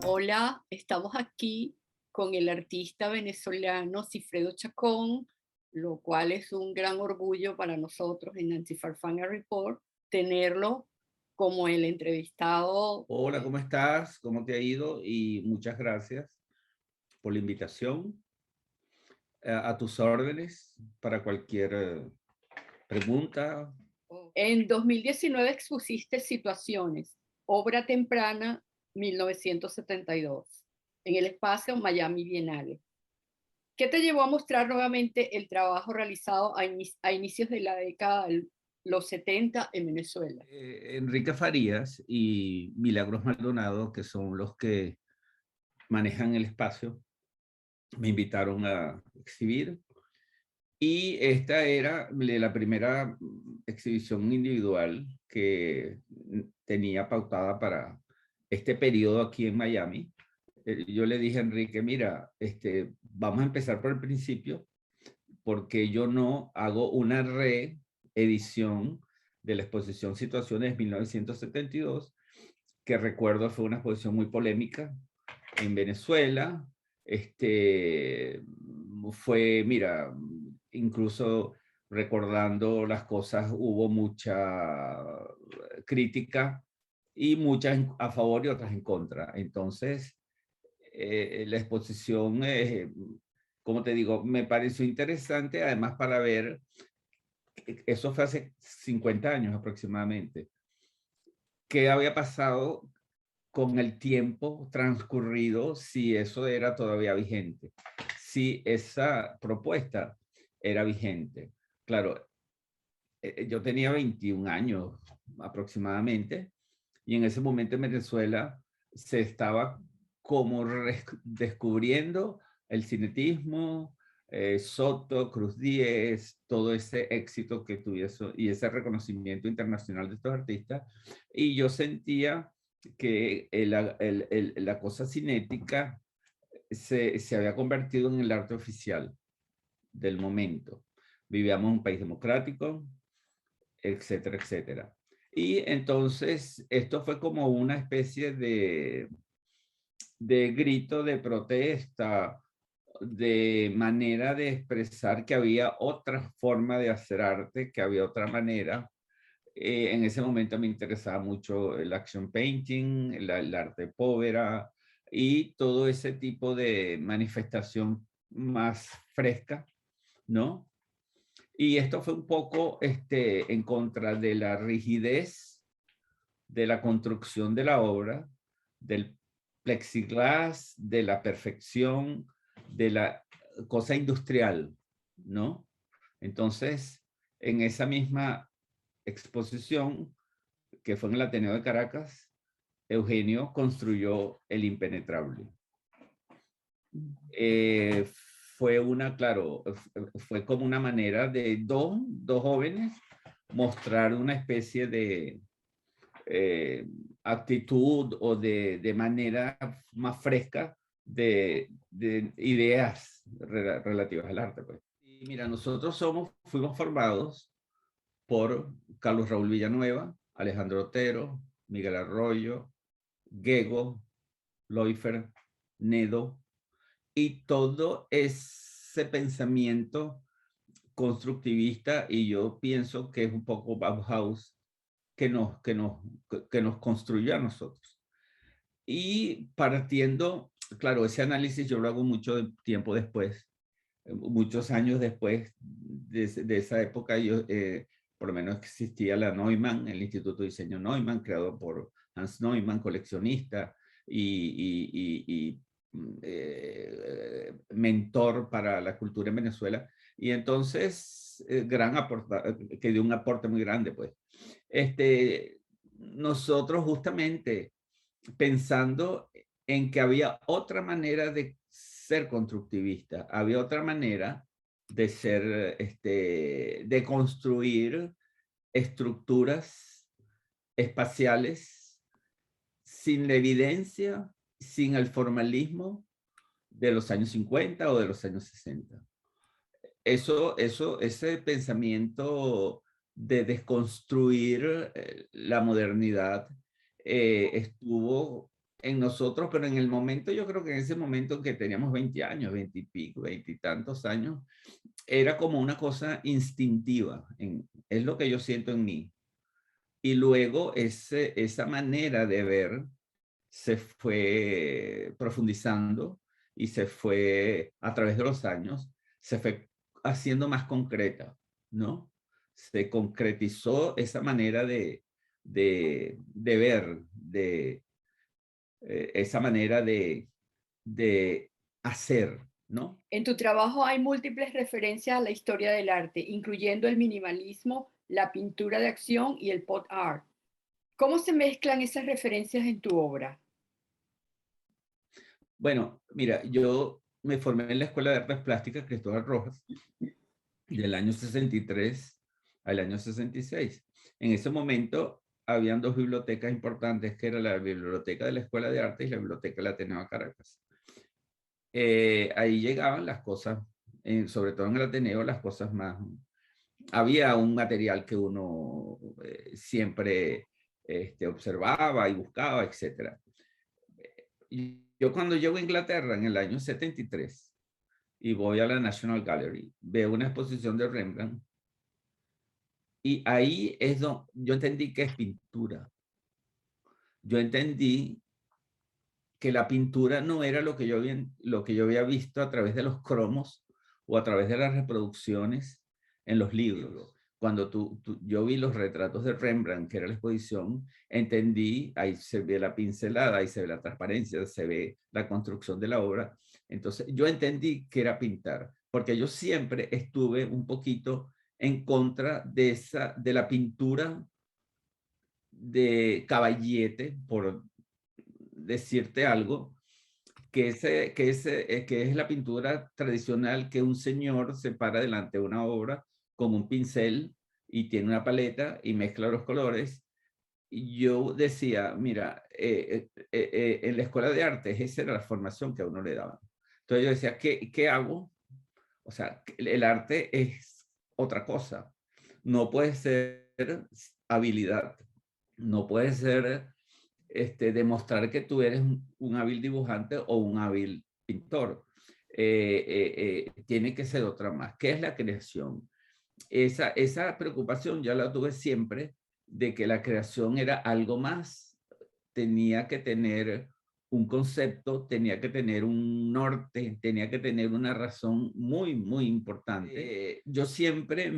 Hola, estamos aquí con el artista venezolano Cifredo Chacón, lo cual es un gran orgullo para nosotros en Nancy Farfana Report tenerlo como el entrevistado. Hola, ¿cómo estás? ¿Cómo te ha ido? Y muchas gracias por la invitación. A tus órdenes para cualquier pregunta. En 2019 expusiste Situaciones, obra temprana 1972, en el espacio Miami Bienal. ¿Qué te llevó a mostrar nuevamente el trabajo realizado a inicios de la década de los 70 en Venezuela? Enrique Farías y Milagros Maldonado, que son los que manejan el espacio, me invitaron a exhibir. Y esta era la primera exhibición individual que tenía pautada para este periodo aquí en Miami. Yo le dije a Enrique, mira, vamos a empezar por el principio, porque yo no hago una reedición de la exposición Situaciones de 1972, que recuerdo fue una exposición muy polémica en Venezuela. Fue, mira, incluso recordando las cosas, hubo mucha crítica y muchas a favor y otras en contra. Entonces, la exposición, como te digo, me pareció interesante, además para ver, eso fue hace 50 años aproximadamente, qué había pasado con el tiempo transcurrido, si eso era todavía vigente, si esa propuesta era vigente. Claro, yo tenía 21 años aproximadamente, y en ese momento en Venezuela se estaba como descubriendo el cinetismo, Soto, Cruz Diez, todo ese éxito que tuviese y ese reconocimiento internacional de estos artistas. Y yo sentía que la cosa cinética se había convertido en el arte oficial del momento. Vivíamos en un país democrático, etcétera, etcétera. Y entonces esto fue como una especie de grito de protesta, de manera de expresar que había otra forma de hacer arte, que había otra manera. En ese momento me interesaba mucho el action painting, el arte povera y todo ese tipo de manifestación más fresca, ¿no? Y esto fue un poco en contra de la rigidez de la construcción de la obra, del plexiglas, de la perfección, de la cosa industrial, ¿no? Entonces, en esa misma exposición, que fue en el Ateneo de Caracas, Eugenio construyó El Impenetrable. Eh, Fue una, claro, fue como una manera de dos jóvenes mostrar una especie de eh, actitud o de manera más fresca de ideas relativas al arte. Pues. Y mira, nosotros fuimos formados por Carlos Raúl Villanueva, Alejandro Otero, Miguel Arroyo, Gego, Loifer, Nedo, y todo ese pensamiento constructivista, y yo pienso que es un poco Bauhaus, que nos construyó a nosotros. Y partiendo, claro, ese análisis yo lo hago mucho tiempo después, muchos años después de esa época, por lo menos existía la Neumann, el Instituto de Diseño Neumann, creado por Hans Neumann, coleccionista y mentor para la cultura en Venezuela. Y entonces, que dio un aporte muy grande, pues. Nosotros justamente pensando en que había otra manera de ser constructivista, había otra manera de ser, de construir estructuras espaciales sin la evidencia, sin el formalismo de los años 50 o de los años 60. Ese pensamiento de desconstruir la modernidad estuvo nosotros, pero en el momento, yo creo que en ese momento que teníamos 20 años, 20 y pico, 20 y tantos años, era como una cosa instintiva, es lo que yo siento en mí. Y luego esa manera de ver se fue profundizando y se fue, a través de los años, se fue haciendo más concreta, ¿no? Se concretizó esa manera de ver, esa manera de hacer, ¿no? En tu trabajo hay múltiples referencias a la historia del arte, incluyendo el minimalismo, la pintura de acción y el pop art. ¿Cómo se mezclan esas referencias en tu obra? Bueno, mira, yo me formé en la Escuela de Artes Plásticas Cristóbal Rojas del año 63 al año 66. En ese momento habían dos bibliotecas importantes, que era la biblioteca de la Escuela de Arte y la biblioteca del Ateneo de Caracas. Ahí llegaban las cosas, sobre todo en el Ateneo, las cosas más... Había un material que uno siempre observaba y buscaba, etc. Yo cuando llego a Inglaterra en el año 73 y voy a la National Gallery, veo una exposición de Rembrandt y ahí es donde yo entendí que es pintura. Yo entendí que la pintura no era lo que yo había visto a través de los cromos o a través de las reproducciones en los libros. Cuando yo vi los retratos de Rembrandt, que era la exposición, entendí, ahí se ve la pincelada, ahí se ve la transparencia, se ve la construcción de la obra. Entonces yo entendí que era pintar, porque yo siempre estuve un poquito en contra de la pintura de caballete, por decirte algo, que es la pintura tradicional, que un señor se para delante de una obra con un pincel y tiene una paleta y mezcla los colores. Y yo decía, mira, en la escuela de arte esa era la formación que a uno le daban. Entonces yo decía, ¿qué hago? O sea, el arte es otra cosa. No puede ser habilidad, no puede ser demostrar que tú eres un hábil dibujante o un hábil pintor. Tiene que ser otra más. ¿Qué es la creación? Esa preocupación ya la tuve siempre, de que la creación era algo más. Tenía que tener un concepto, tenía que tener un norte, tenía que tener una razón muy, muy importante. Yo siempre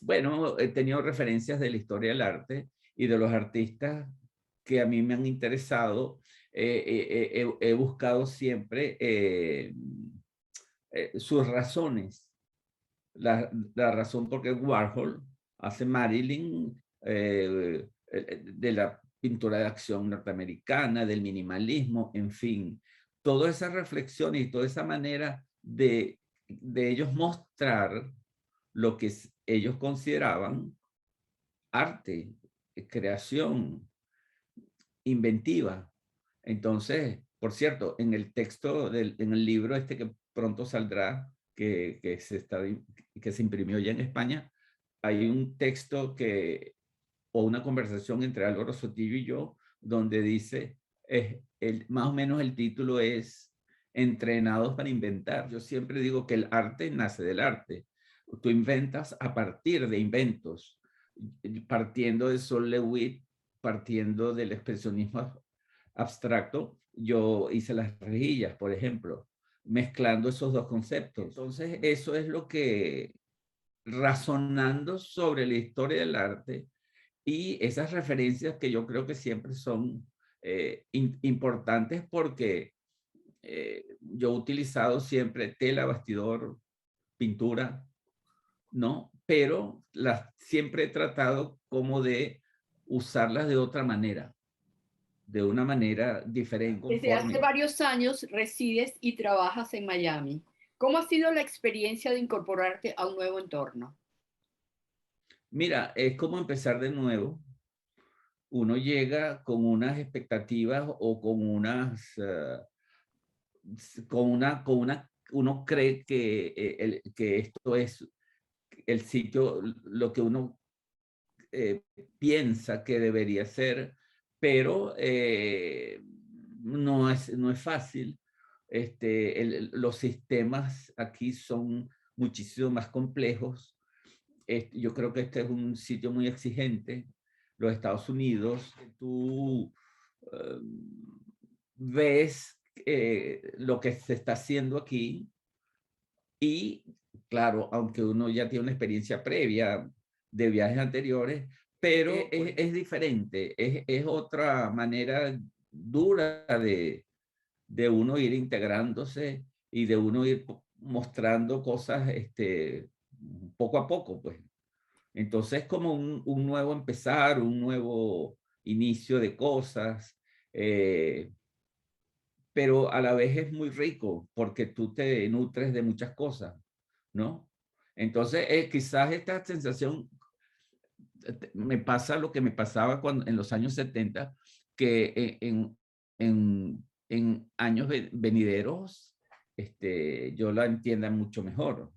bueno, he tenido referencias de la historia del arte y de los artistas que a mí me han interesado. He buscado siempre sus razones. La razón por qué Warhol hace Marilyn, de la pintura de acción norteamericana, del minimalismo, en fin. Toda esa reflexión y toda esa manera de ellos mostrar lo que ellos consideraban arte, creación, inventiva. Entonces, por cierto, en el texto, en el libro que pronto saldrá, que se imprimió ya en España, hay un texto o una conversación entre Álvaro Sotillo y yo, donde dice, más o menos el título es Entrenados para inventar. Yo siempre digo que el arte nace del arte. Tú inventas a partir de inventos, partiendo de Sol LeWitt, partiendo del expresionismo abstracto. Yo hice las rejillas, por ejemplo, mezclando esos dos conceptos. Entonces, eso es lo que, razonando sobre la historia del arte y esas referencias que yo creo que siempre son importantes, porque yo he utilizado siempre tela, bastidor, pintura, ¿no? Pero siempre he tratado como de usarlas de otra manera, de una manera diferente. Desde hace varios años resides y trabajas en Miami. ¿Cómo ha sido la experiencia de incorporarte a un nuevo entorno? Mira, es como empezar de nuevo. Uno llega con unas expectativas o uno cree que esto es el sitio, lo que uno piensa que debería ser, pero no es fácil. Los sistemas aquí son muchísimo más complejos. Yo creo que este es un sitio muy exigente. Los Estados Unidos, tú ves lo que se está haciendo aquí y, claro, aunque uno ya tiene una experiencia previa de viajes anteriores, pero es diferente, es otra manera dura de uno ir integrándose y de uno ir mostrando cosas poco a poco, pues. Entonces, como un nuevo empezar, un nuevo inicio de cosas, pero a la vez es muy rico porque tú te nutres de muchas cosas, ¿no? Entonces, quizás esta sensación me pasa lo que me pasaba cuando, en los años 70, que en años venideros yo la entienda mucho mejor,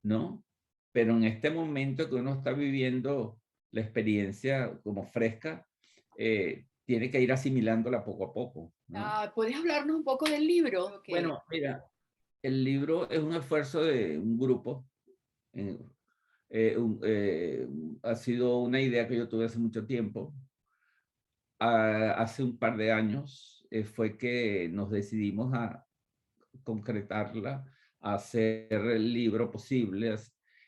¿no? Pero en este momento que uno está viviendo la experiencia como fresca, tiene que ir asimilándola poco a poco, ¿no? ¿Puedes hablarnos un poco del libro? Bueno, mira, el libro es un esfuerzo de un grupo. eh, ha sido una idea que yo tuve hace mucho tiempo. Hace un par de años fue que nos decidimos a concretarla, a hacer el libro posible.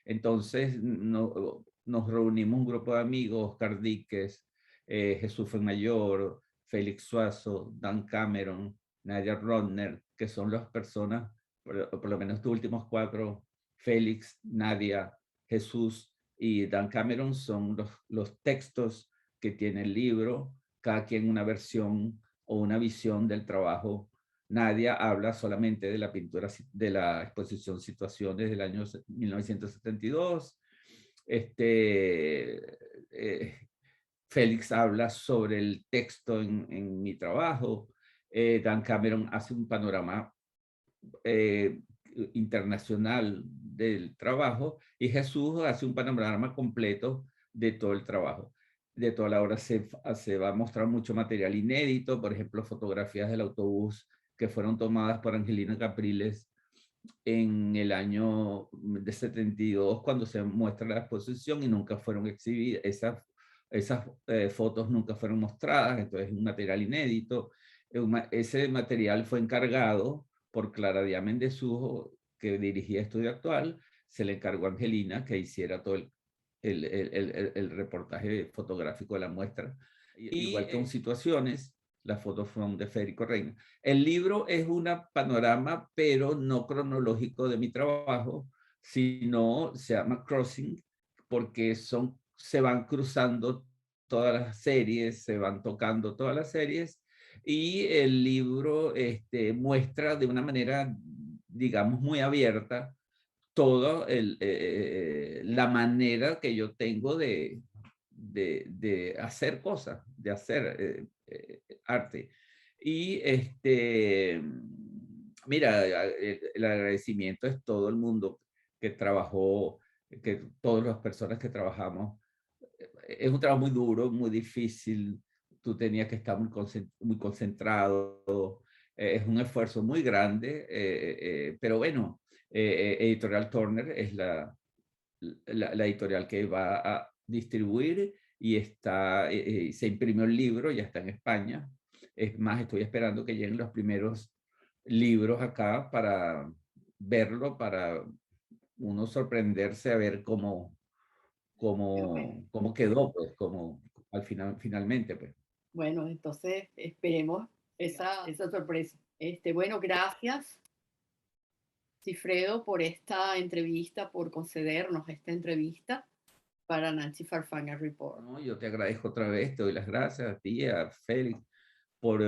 Entonces nos reunimos un grupo de amigos: Oscar Díquez, Jesús Fuenmayor, Félix Suazo, Dan Cameron, Nadia Rodner, que son las personas, por lo menos estos últimos cuatro: Félix, Nadia, Jesús y Dan Cameron, son los textos que tiene el libro, cada quien una versión o una visión del trabajo. Nadia habla solamente de la pintura, de la exposición Situaciones del año 1972. Félix habla sobre el texto en mi trabajo. Dan Cameron hace un panorama internacional del trabajo, y Jesús hace un panorama completo de todo el trabajo. De toda la obra se va a mostrar mucho material inédito, por ejemplo, fotografías del autobús que fueron tomadas por Angelina Capriles en el año de 72, cuando se muestra la exposición, y nunca fueron exhibidas. Esas fotos nunca fueron mostradas, entonces es un material inédito. Ese material fue encargado por Clara Díaz Mendezujo, que dirigía Estudio Actual. Se le encargó a Angelina que hiciera todo el reportaje fotográfico de la muestra. Igual que en Situaciones, las fotos fueron de Federico Reina. El libro es un panorama, pero no cronológico, de mi trabajo, sino se llama Crossing, porque se van cruzando todas las series, se van tocando todas las series, y el libro muestra de una manera, digamos, muy abierta toda la manera que yo tengo de hacer cosas, de hacer arte. Y mira, el agradecimiento es todo el mundo que trabajó, que todas las personas que trabajamos. Es un trabajo muy duro, muy difícil. Tú tenías que estar muy concentrado. Es un esfuerzo muy grande, pero bueno, Editorial Turner es la editorial que va a distribuir, y se imprimió el libro, ya está en España. Es más, estoy esperando que lleguen los primeros libros acá para verlo, para uno sorprenderse a ver cómo quedó, pues, al final, finalmente, pues. Bueno, entonces esperemos esa sorpresa. Bueno, gracias, Sigfredo, por esta entrevista, por concedernos esta entrevista para Nancy Farfán Report. No, yo te agradezco otra vez, te doy las gracias a ti, a Félix, por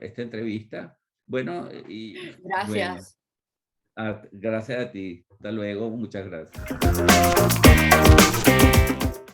esta entrevista. Bueno, y gracias. Bueno, gracias a ti. Hasta luego, muchas gracias.